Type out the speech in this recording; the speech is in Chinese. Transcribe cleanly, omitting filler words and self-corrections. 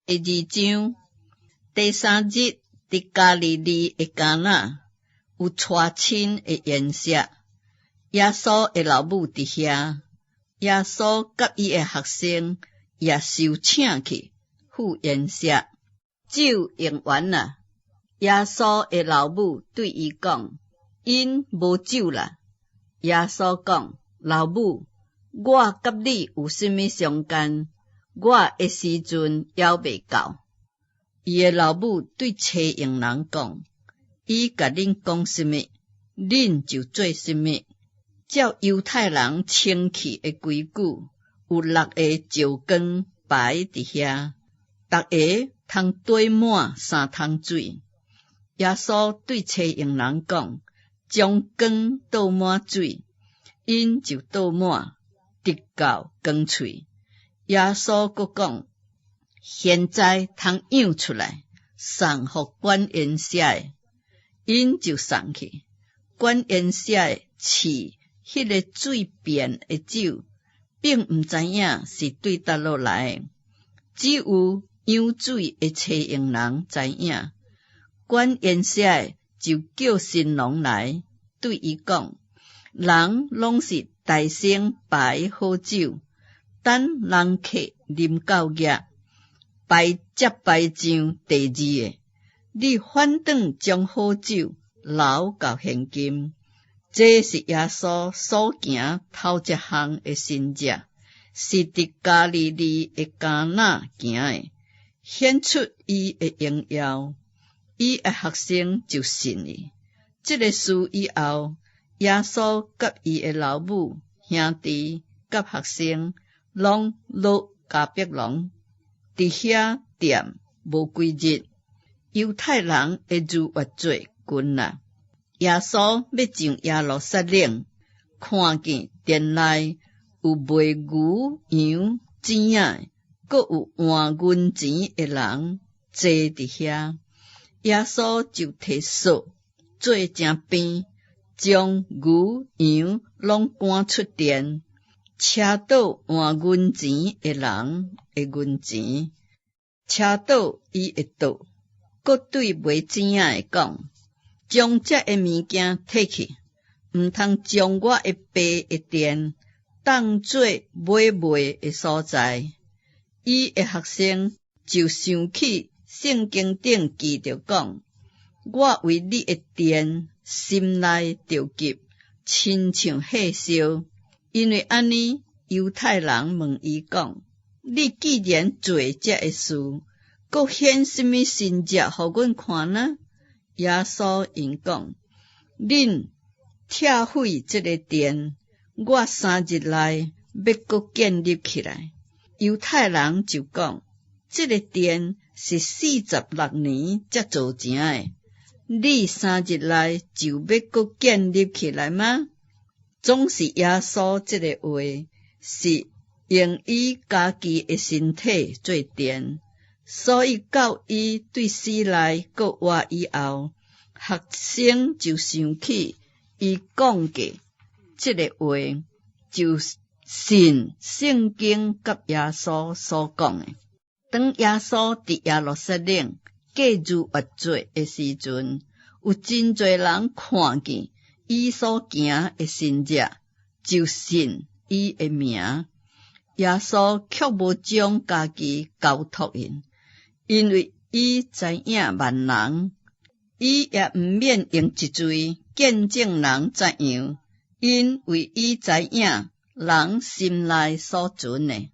第二章第3日，伫加利利的迦纳有娶亲的宴席，耶稣的老母伫遐，耶稣甲伊的学生也受请去赴宴席，酒用完啦。耶稣的老母对伊讲：“因无酒啦。”耶稣讲：“老母，我甲你有甚物相干？我的时阵还未到。”伊的老母对妻佣人讲：“伊甲恁讲甚物，恁就做甚物。照犹太人清气的规矩，有6个石缸摆伫遐，逐个通堆满3桶水。”耶稣对妻佣人讲：“将缸倒满水。”因就倒满，直到缸喙。耶稣佫讲：“现在通舀出来，送互管宴席的。”因就送去。管宴席的试迄个水变的酒，并毋知影是对倒落来的，只有舀水的妻佣人知影。管宴席的就叫新郎来，对伊讲：“人拢是大声摆好酒，等人客啉到额，摆接摆上第二个，你反转将好酒留到现今。”这是耶稣所行头一项的神迹，是伫加利利的迦纳行的，显出伊的荣耀。伊的学生就信伊。这个事以后，耶稣甲伊的老母、兄弟甲学生，拢落迦百农，伫遐踮无几日。犹太人的逾越节近啦，耶稣要上耶路撒冷，看见殿内有卖牛羊钱仔，阁有换银钱的人坐伫遐。耶稣就摕扫做正边，将牛羊拢赶出殿，车倒换银钱的人的银钱，车倒伊的倒，阁对卖钱仔的讲：“将这的物件摕去，毋通将我的爸的殿当做买卖的所在。”伊的学生就想起圣经顶记着讲：“我为你的殿心内着急，亲像火烧。”因为安尼，犹太人问伊讲：“你既然做这的事，阁显什么神迹互阮看呢？”耶稣因讲：“恁拆毁这个殿，我3日内要阁建立起来。”犹太人就讲：“这个殿是46年才做成的，你3日内就要阁建立起来吗？”总是耶稣这个话，是用伊家己的身体做殿，所以到伊对死来阁活以后，学生就想起伊讲过这个话，就信圣经甲耶稣所讲的。当耶稣伫耶路撒冷过逾越节的时阵，有真侪人看见伊所行的神迹，就信伊的名。耶稣却无将家己交托因，因为伊知影万人，伊也毋免用一嘴见证人怎样，因为伊知影人心内所存的。